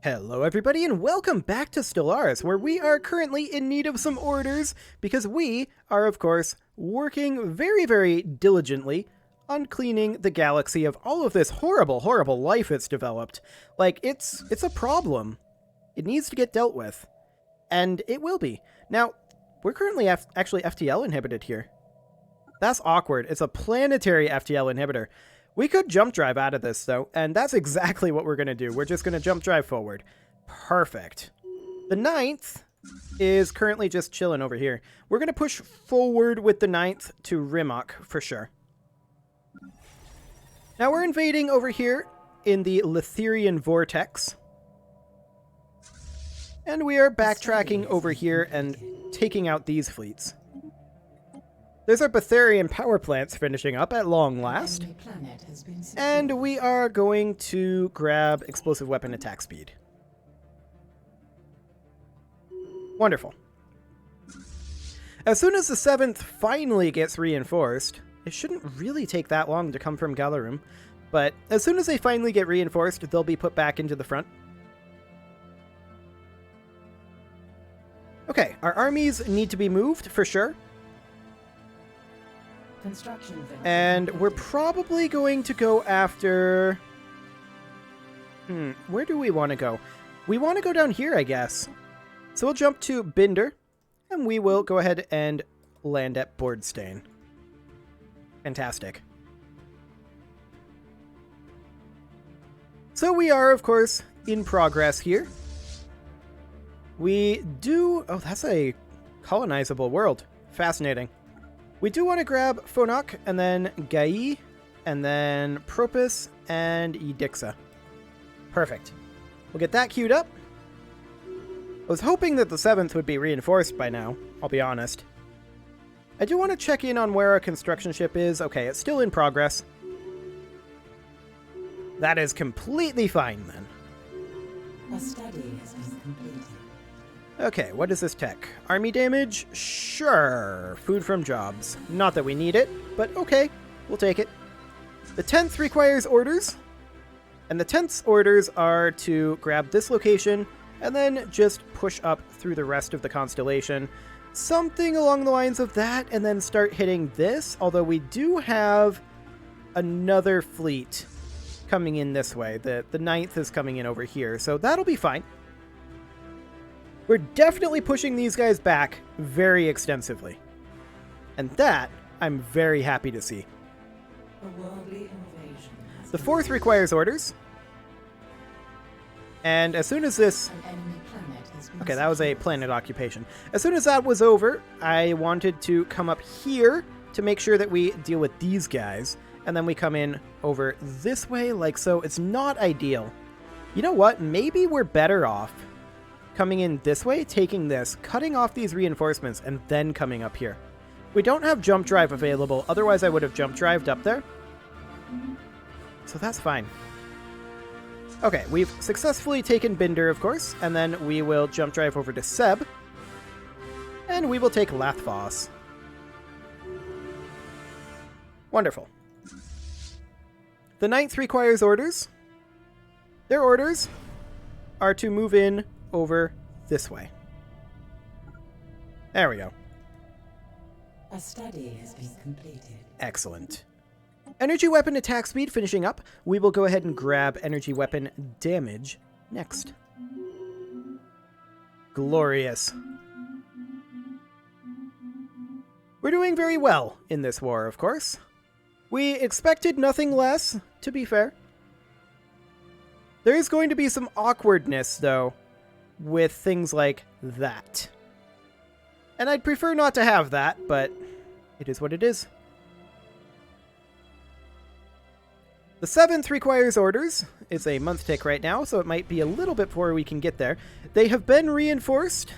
Hello everybody and welcome back to Stellaris, where we are currently in need of some orders because we are of course working very diligently on cleaning the galaxy of all of this horrible life it's developed. Like, it's a problem. It needs to get dealt with. And it will be. Now, we're currently actually FTL inhibited here. That's awkward. It's a planetary FTL inhibitor. We could jump drive out of this, though, and that's exactly what we're going to do. We're just going to jump drive forward. Perfect. The 9th is currently just chilling over here. We're going to push forward with the 9th to Rimok, for sure. Now we're invading over here in the Letherian Vortex. And we are backtracking over here and taking out these fleets. There's our Betharian power plants finishing up at long last. And we are going to grab explosive weapon attack speed. Wonderful. As soon as the 7th finally gets reinforced, it shouldn't really take that long to come from Galarum, but as soon as they finally get reinforced, they'll be put back into the front. Okay, our armies need to be moved for sure. And we're probably going to go after... where do we want to go? We want to go down here, I guess. So we'll jump to Binder, and we will go ahead and land at Boardstain. Fantastic. So we are, of course, in progress here. We do... Oh, that's a colonizable world. Fascinating. We do want to grab Phonak, and then Gai, and then Propus, and Edixa. Perfect. We'll get that queued up. I was hoping that the 7th would be reinforced by now, I'll be honest. I do want to check in on where our construction ship is. Okay, it's still in progress. That is completely fine, then. A study has been completed. Okay, what is this tech? Army damage? Sure. Food from jobs. Not that we need it, but okay, we'll take it. The 10th requires orders, and the 10th's orders are to grab this location and then just push up through the rest of the constellation. Something along the lines of that, and then start hitting this, although we do have another fleet coming in this way. The 9th is coming in over here, so that'll be fine. We're definitely pushing these guys back very extensively. And that, I'm very happy to see. A worldly invasion. The 4th requires orders. And as soon as this... An enemy planet has been Okay, that was a planet occupation. As soon as that was over, I wanted to come up here to make sure that we deal with these guys. And then we come in over this way, like so. It's not ideal. You know what? Maybe we're better off coming in this way, taking this, cutting off these reinforcements, and then coming up here. We don't have jump drive available, otherwise I would have jump drived up there. So that's fine. Okay, we've successfully taken Binder, of course, and then we will jump drive over to Seb, and we will take Lathvos. Wonderful. The 9th requires orders. Their orders are to move in over this way. There we go. A study has been completed. Excellent. Energy weapon attack speed finishing up. We will go ahead and grab energy weapon damage next. Glorious. We're doing very well in this war, of course. We expected nothing less, to be fair. There is going to be some awkwardness, though, with things like that. And I'd prefer not to have that, but it is what it is. The 7th requires orders. It's a month tick right now, so it might be a little bit before we can get there. They have been reinforced.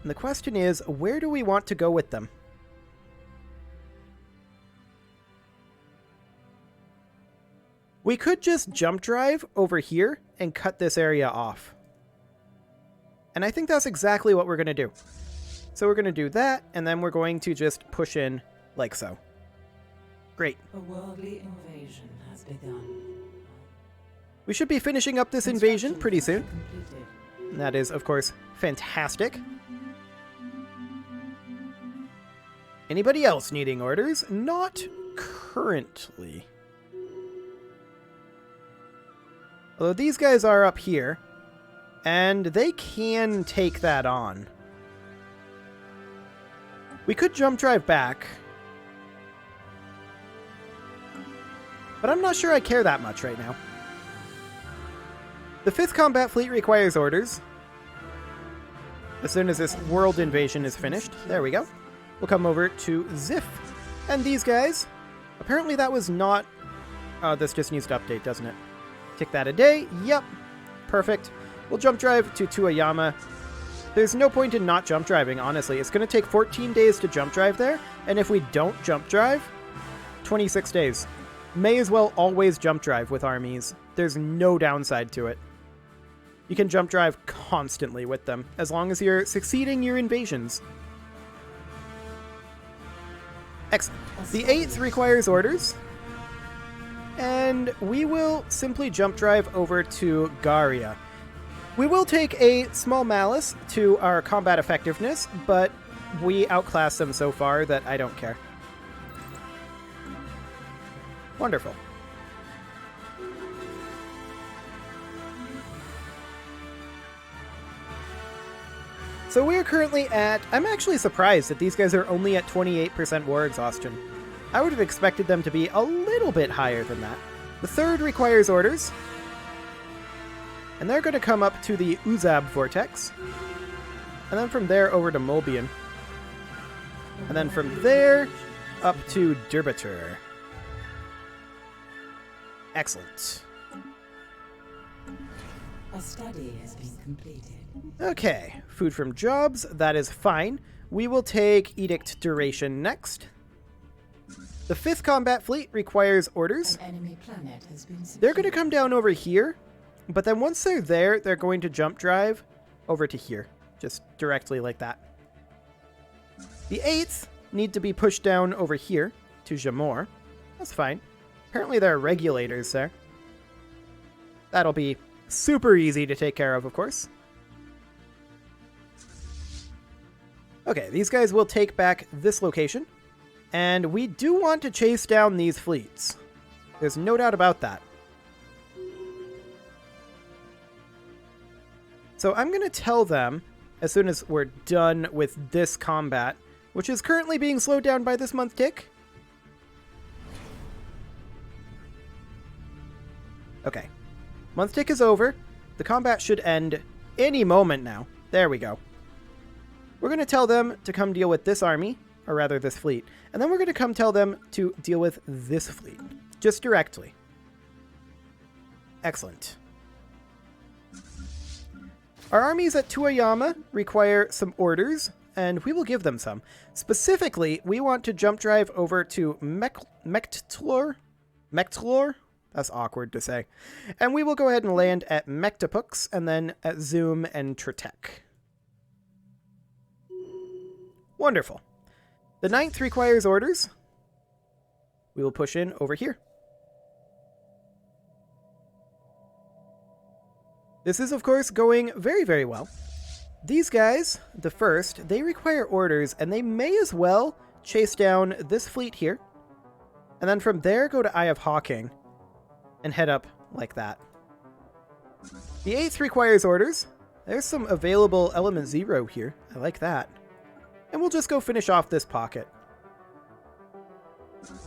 And the question is, where do we want to go with them? We could just jump drive over here and cut this area off. And I think that's exactly what we're going to do. So we're going to do that, and then we're going to just push in like so. Great. A worldly invasion has begun. We should be finishing up this invasion pretty soon. And that is, of course, fantastic. Anybody else needing orders? Not currently. Although these guys are up here, and they can take that on. We could jump drive back, but I'm not sure I care that much right now. The 5th Combat Fleet requires orders. As soon as this world invasion is finished, there we go, we'll come over to Ziff. And these guys, apparently that was not... Oh, this just needs to update, doesn't it? Tick that a day. Yep. Perfect. We'll jump drive to Tuayama. There's no point in not jump driving, honestly. It's going to take 14 days to jump drive there, and if we don't jump drive, 26 days. May as well always jump drive with armies. There's no downside to it. You can jump drive constantly with them, as long as you're succeeding your invasions. Excellent. The 8th requires orders. And we will simply jump drive over to Garia. We will take a small malus to our combat effectiveness, but we outclass them so far that I don't care. Wonderful. So we're currently at... I'm actually surprised that these guys are only at 28% war exhaustion. I would have expected them to be a little bit higher than that. The 3rd requires orders. And they're going to come up to the Uzab Vortex. And then from there over to Mulbian. And then from there up to Derbatur. Excellent. A study has been completed. Okay, food from jobs, that is fine. We will take Edict Duration next. The 5th Combat Fleet requires orders. An enemy planet has been secured. They're going to come down over here, but then once they're there, they're going to jump drive over to here, just directly like that. The 8th need to be pushed down over here to Jamor. That's fine. Apparently there are regulators there. That'll be super easy to take care of course. Okay, these guys will take back this location. And we do want to chase down these fleets. There's no doubt about that. So I'm going to tell them, as soon as we're done with this combat, which is currently being slowed down by this month tick. Okay. Month tick is over. The combat should end any moment now. There we go. We're going to tell them to come deal with this army, or rather this fleet. And then we're going to come tell them to deal with this fleet. Just directly. Excellent. Our armies at Tuayama require some orders, and we will give them some. Specifically, we want to jump drive over to Mektlor? That's awkward to say. And we will go ahead and land at Mektapux, and then at Zoom and Tretek. Wonderful. The 9th requires orders. We will push in over here. This is, of course, going very, very well. These guys, the 1st, they require orders, and they may as well chase down this fleet here. And then from there, go to Eye of Hawking and head up like that. The 8th requires orders. There's some available Element 0 here. I like that. And we'll just go finish off this pocket.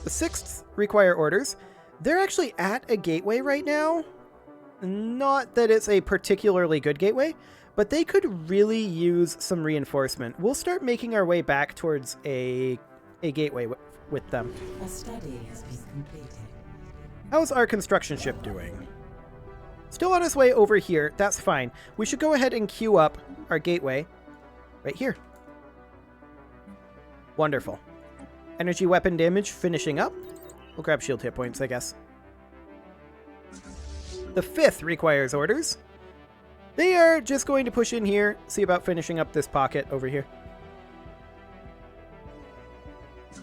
The 6th require orders. They're actually at a gateway right now. Not that it's a particularly good gateway, but they could really use some reinforcement. We'll start making our way back towards a gateway with them. A study has been completed. How's our construction ship doing? Still on its way over here. That's fine. We should go ahead and queue up our gateway right here. Wonderful. Energy weapon damage finishing up. We'll grab shield hit points, I guess. The 5th requires orders. They are just going to push in here, see about finishing up this pocket over here.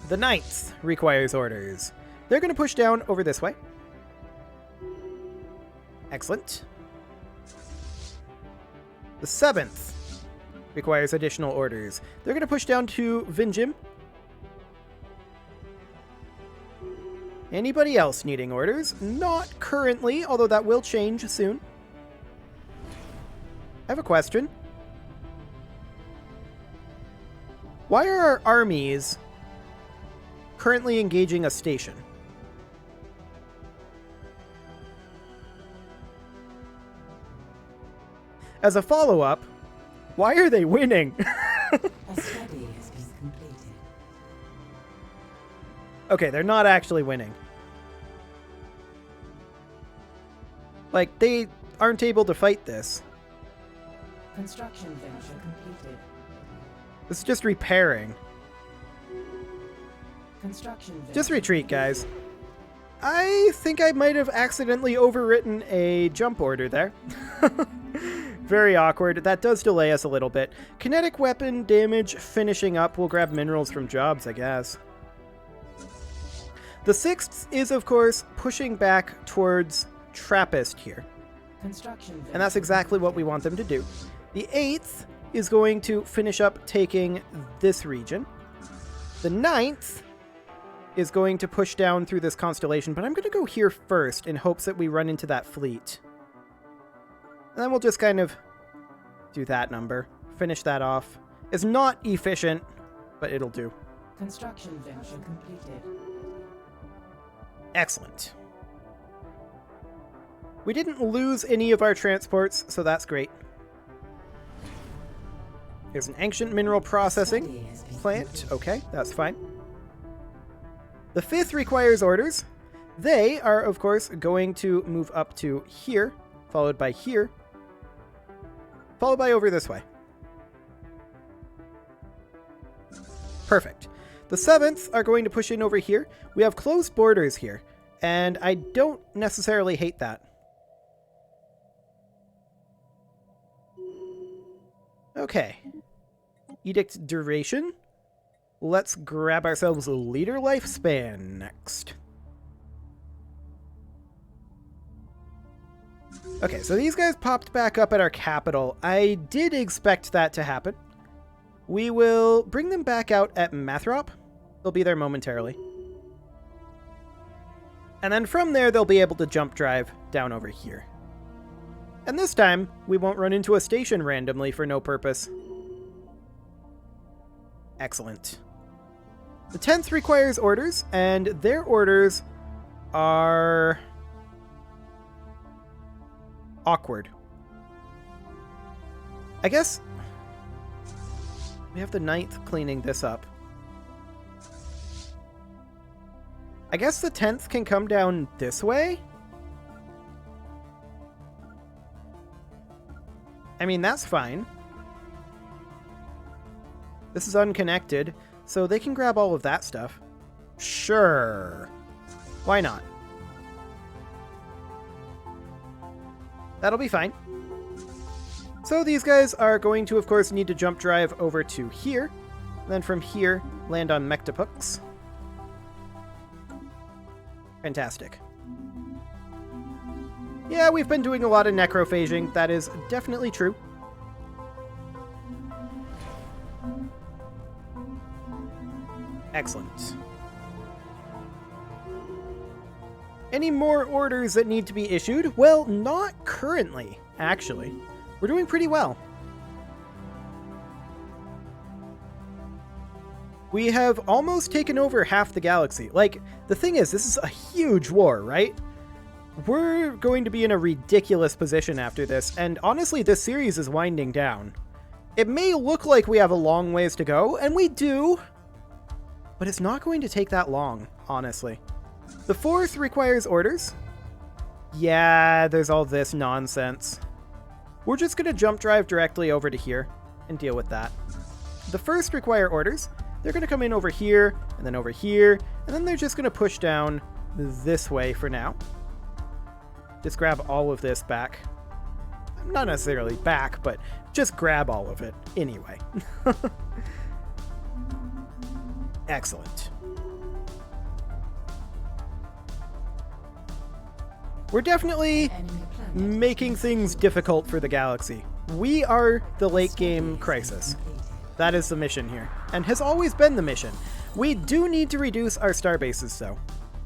The 9th requires orders. They're going to push down over this way. Excellent. The 7th requires additional orders. They're going to push down to Vinjim. Anybody else needing orders? Not currently, although that will change soon. I have a question. Why are our armies currently engaging a station? As a follow-up, why are they winning? A study has been completed. Okay, they're not actually winning. Like, they aren't able to fight this. Construction venture completed. It's just repairing. Construction venture Just retreat, guys. I think I might have accidentally overwritten a jump order there. Very awkward. That does delay us a little bit. Kinetic weapon damage finishing up. We'll grab minerals from jobs, I guess. The 6th is, of course, pushing back towards Trappist here. Construction And that's exactly what we want them to do. The 8th is going to finish up taking this region. The 9th is going to push down through this constellation, but I'm going to go here first in hopes that we run into that fleet. And then we'll just kind of do that number. Finish that off. It's not efficient, but it'll do. Construction venture completed. Excellent. We didn't lose any of our transports, so that's great. Here's an ancient mineral processing plant. Okay, that's fine. The 5th requires orders. They are, of course, going to move up to here, followed by here, followed by over this way. Perfect. The 7th are going to push in over here. We have closed borders here, and I don't necessarily hate that. Okay. Edict duration. Let's grab ourselves a leader lifespan next. Okay, so these guys popped back up at our capital. I did expect that to happen. We will bring them back out at Mathrop. They'll be there momentarily. And then from there, they'll be able to jump drive down over here. And this time, we won't run into a station randomly for no purpose. Excellent. The 10th requires orders, and their orders are awkward. I guess we have the 9th cleaning this up. I guess the 10th can come down this way? I mean, that's fine. This is unconnected, so they can grab all of that stuff. Sure. Why not? That'll be fine. So these guys are going to, of course, need to jump drive over to here. Then from here, land on Mectopux. Fantastic. Yeah, we've been doing a lot of necrophaging. That is definitely true. Excellent. Any more orders that need to be issued? Well, not currently, actually. We're doing pretty well. We have almost taken over half the galaxy. Like, the thing is, this is a huge war, right? We're going to be in a ridiculous position after this, and honestly, this series is winding down. It may look like we have a long ways to go, and we do, but it's not going to take that long, honestly. The 4th requires orders. Yeah, there's all this nonsense. We're just going to jump drive directly over to here and deal with that. The 1st require orders. They're going to come in over here, and then over here, and then they're just going to push down this way for now. Just grab all of this back. Not necessarily back, but just grab all of it anyway. Excellent. We're definitely Enemy planet making things difficult for the galaxy. We are the late game crisis. That is the mission here, and has always been the mission. We do need to reduce our starbases, though.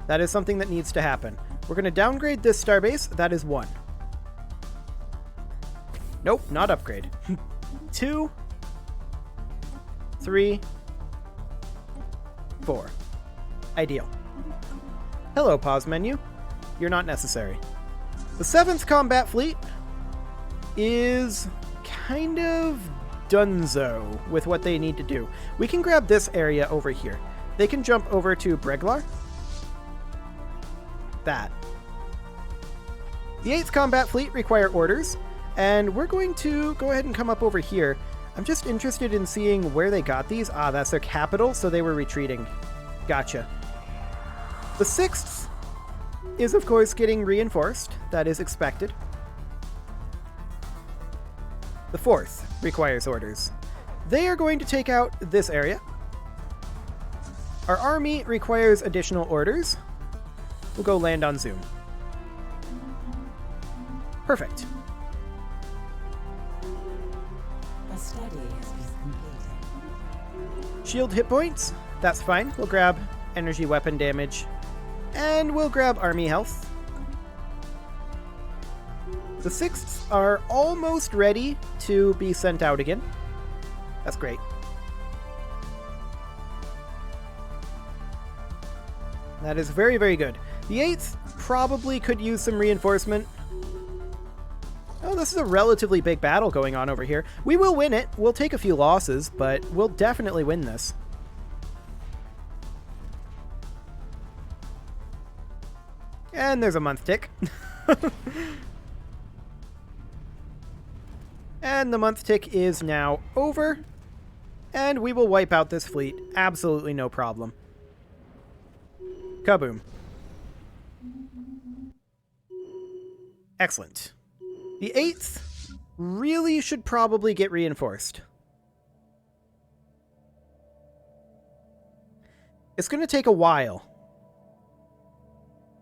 That is something that needs to happen. We're going to downgrade this starbase. That is 1. Nope, not upgrade. 2, 3, 4. Ideal. Hello, pause menu. You're not necessary. The 7th Combat Fleet is kind of dunzo with what they need to do. We can grab this area over here. They can jump over to Breglar. That. The 8th Combat Fleet require orders, and we're going to go ahead and come up over here. I'm just interested in seeing where they got these. Ah, that's their capital, so they were retreating. Gotcha. The 6th is, of course, getting reinforced. That is expected. The 4th requires orders. They are going to take out this area. Our army requires additional orders. We'll go land on Zoom. Perfect. A study has been completed. Shield hit points. That's fine. We'll grab energy weapon damage. And we'll grab army health. The 6ths are almost ready to be sent out again. That's great. That is very, very good. The 8th probably could use some reinforcement. Oh, this is a relatively big battle going on over here. We will win it. We'll take a few losses, but we'll definitely win this. And there's a month tick. And the month tick is now over. And we will wipe out this fleet. Absolutely no problem. Kaboom. Excellent. The 8th really should probably get reinforced. It's going to take a while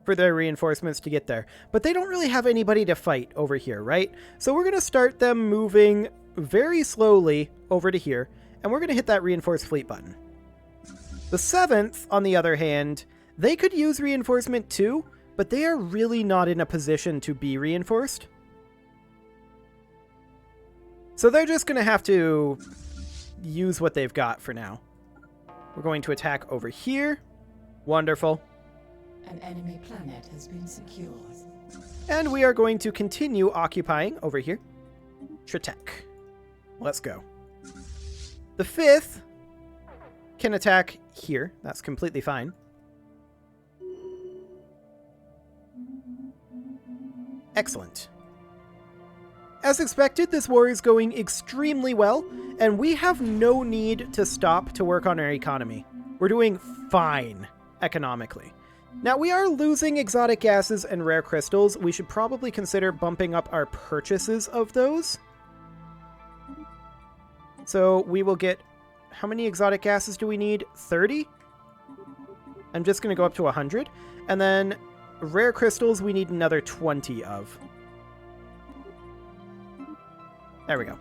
for their reinforcements to get there, but they don't really have anybody to fight over here, right? So we're going to start them moving very slowly over to here, and we're going to hit that reinforce fleet button. The 7th, on the other hand, they could use reinforcement too, but they are really not in a position to be reinforced. So they're just going to have to use what they've got for now. We're going to attack over here. Wonderful. An enemy planet has been secured. And we are going to continue occupying over here. Tritek. Let's go. The 5th can attack here. That's completely fine. Excellent. As expected, this war is going extremely well, and we have no need to stop to work on our economy. We're doing fine economically. Now, we are losing exotic gases and rare crystals. We should probably consider bumping up our purchases of those. So we will get... How many exotic gases do we need? 30? I'm just going to go up to 100. And then rare crystals we need another 20 of. There we go.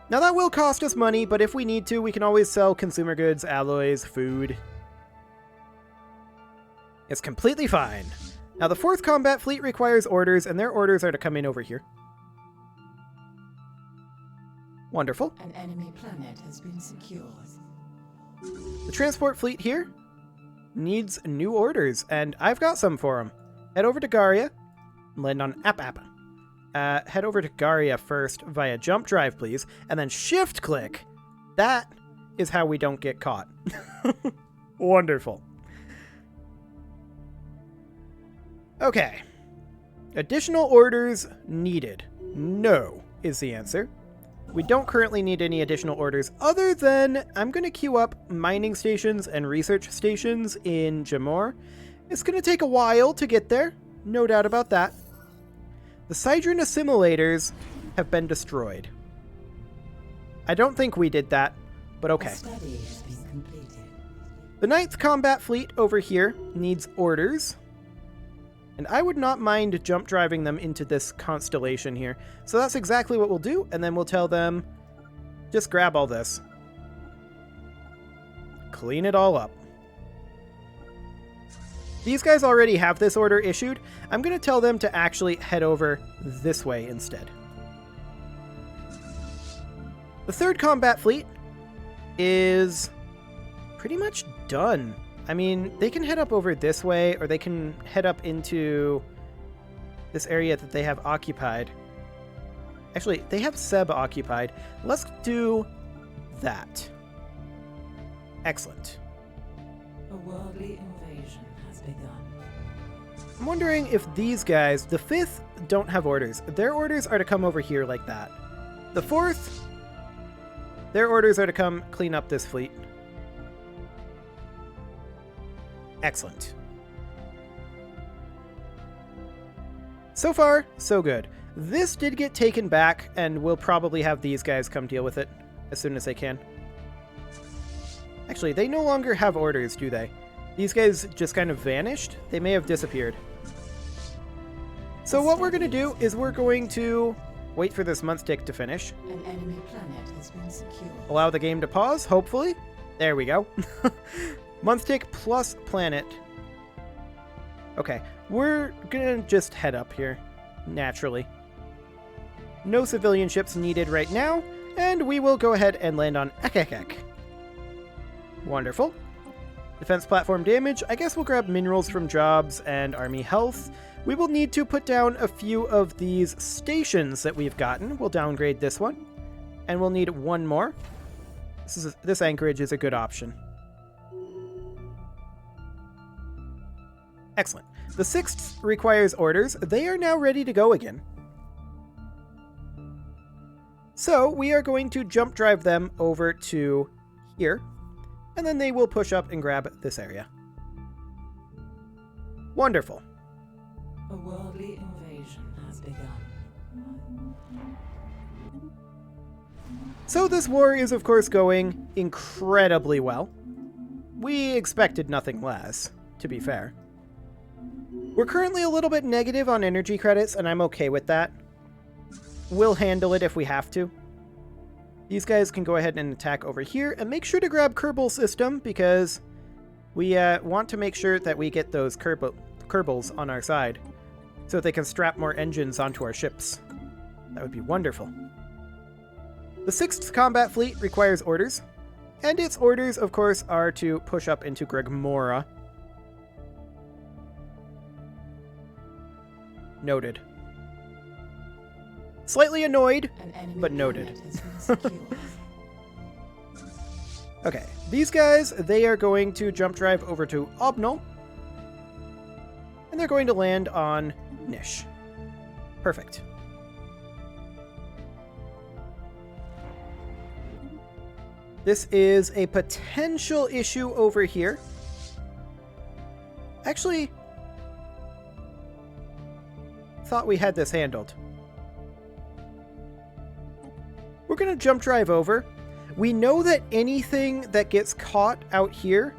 Now that will cost us money, but if we need to, we can always sell consumer goods, alloys, food. It's completely fine. Now the 4th Combat Fleet requires orders, and their orders are to come in over here. Wonderful. An enemy planet has been secured. The transport fleet here needs new orders, and I've got some for them. Head over to Garia and land on App. Head over to Garia first via jump drive, please, and then shift click. That is how we don't get caught. Wonderful. Okay. Additional orders needed. No is the answer. We don't currently need any additional orders other than I'm going to queue up mining stations and research stations in Jamor. It's going to take a while to get there. No doubt about that. The Sidron assimilators have been destroyed. I don't think we did that, but okay. A study has been completed. The 9th Combat Fleet over here needs orders. And I would not mind jump driving them into this constellation here. So that's exactly what we'll do, and then we'll tell them, just grab all this. Clean it all up. These guys already have this order issued. I'm going to tell them to actually head over this way instead. The third combat fleet is pretty much done. I mean, they can head up over this way, or they can head up into this area that they have occupied. Actually, they have Seb occupied. Let's do that. Excellent. A worldly invasion has begun. I'm wondering if these guys, the 5th, don't have orders. Their orders are to come over here like that. The 4th, their orders are to come clean up this fleet. Excellent. So far, so good. This did get taken back, and we'll probably have these guys come deal with it as soon as they can. Actually, they no longer have orders, do they? These guys just kind of vanished? They may have disappeared. So what we're going to do is we're going to wait for this month tick to finish. An enemy planet has been secured. Allow the game to pause, hopefully. There we go. Month tick plus planet. Okay, we're gonna just head up here, naturally. No civilian ships needed right now, and we will go ahead and land on Ekekek. Wonderful. Defense platform damage. I guess we'll grab minerals from jobs and army health. We will need to put down a few of these stations that we've gotten. We'll downgrade this one, and we'll need one more. This anchorage is a good option. Excellent. The 6th requires orders. They are now ready to go again. So we are going to jump drive them over to here, and then they will push up and grab this area. Wonderful. A worldly invasion has begun. So this war is, of course, going incredibly well. We expected nothing less, to be fair. We're currently a little bit negative on energy credits, and I'm okay with that. We'll handle it if we have to. These guys can go ahead and attack over here, and make sure to grab Kerbal System, because we want to make sure that we get those Kerbals on our side, so that they can strap more engines onto our ships. That would be wonderful. The 6th combat fleet requires orders, and its orders, of course, are to push up into Gregmora. Noted. Slightly annoyed, but noted. Okay, these guys, they are going to jump drive over to Obnul, and they're going to land on Nish. Perfect. This is a potential issue over here. Actually, thought we had this handled. We're going to jump drive over. We know that anything that gets caught out here,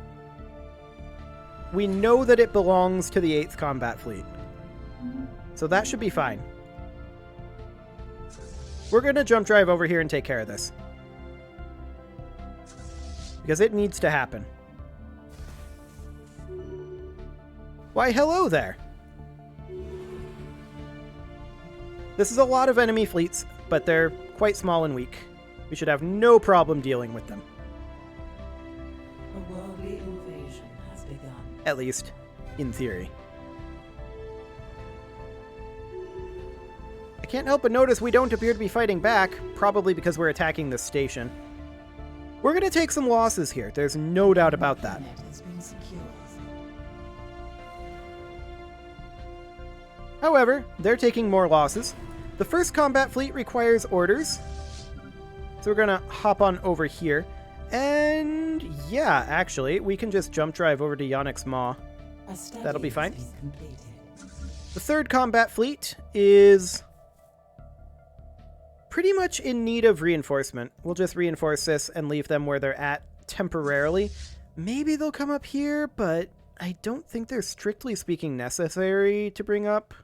we know that it belongs to the 8th Combat Fleet. So that should be fine. We're going to jump drive over here and take care of this. Because it needs to happen. Why, hello there! This is a lot of enemy fleets, but they're quite small and weak. We should have no problem dealing with them. A worldly invasion has begun. At least, in theory. I can't help but notice we don't appear to be fighting back, probably because we're attacking this station. We're going to take some losses here, there's no doubt about that. Planet has been secured. However, they're taking more losses. The 1st combat fleet requires orders. So we're going to hop on over here. And yeah, actually, we can just jump drive over to Yonix Maw. That'll be fine. The 3rd combat fleet is pretty much in need of reinforcement. We'll just reinforce this and leave them where they're at temporarily. Maybe they'll come up here, but I don't think they're strictly speaking necessary to bring up.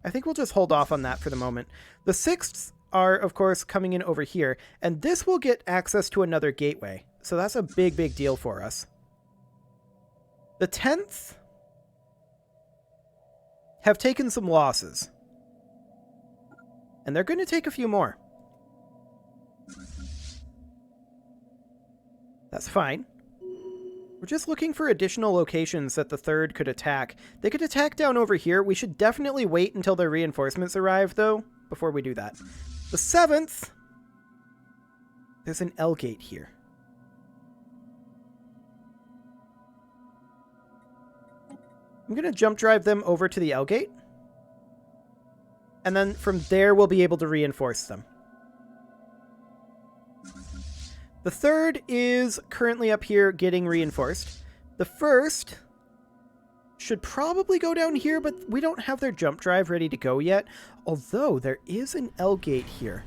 I think we'll just hold off on that for the moment. The 6th are, of course, coming in over here, and this will get access to another gateway. So that's a big, big deal for us. The 10th have taken some losses. And they're going to take a few more. That's fine. We're just looking for additional locations that the 3rd could attack. They could attack down over here. We should definitely wait until their reinforcements arrive, though, before we do that. The 7th... There's an L gate here. I'm going to jump drive them over to the L gate. And then from there, we'll be able to reinforce them. The 3rd is currently up here getting reinforced. The 1st should probably go down here, but we don't have their jump drive ready to go yet. Although there is an L gate here.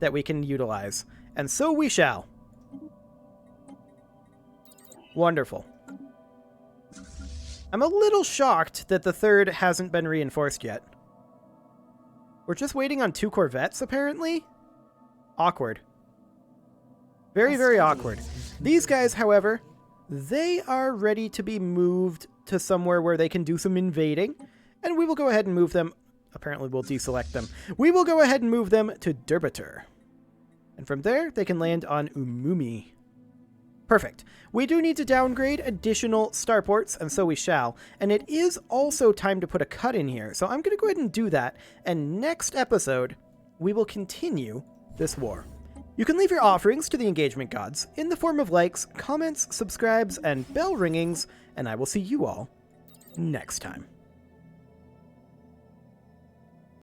That we can utilize. And so we shall. Wonderful. I'm a little shocked that the 3rd hasn't been reinforced yet. We're just waiting on 2 corvettes, apparently? Awkward. Very, very awkward. These guys, however, they are ready to be moved to somewhere where they can do some invading, and we will go ahead and move them. Apparently, we'll deselect them. We will go ahead and move them to Derbiter. And from there, they can land on Umumi. Perfect. We do need to downgrade additional starports, and so we shall. And it is also time to put a cut in here, so I'm going to go ahead and do that. And next episode, we will continue this war. You can leave your offerings to the engagement gods in the form of likes, comments, subscribes, and bell ringings, and I will see you all next time.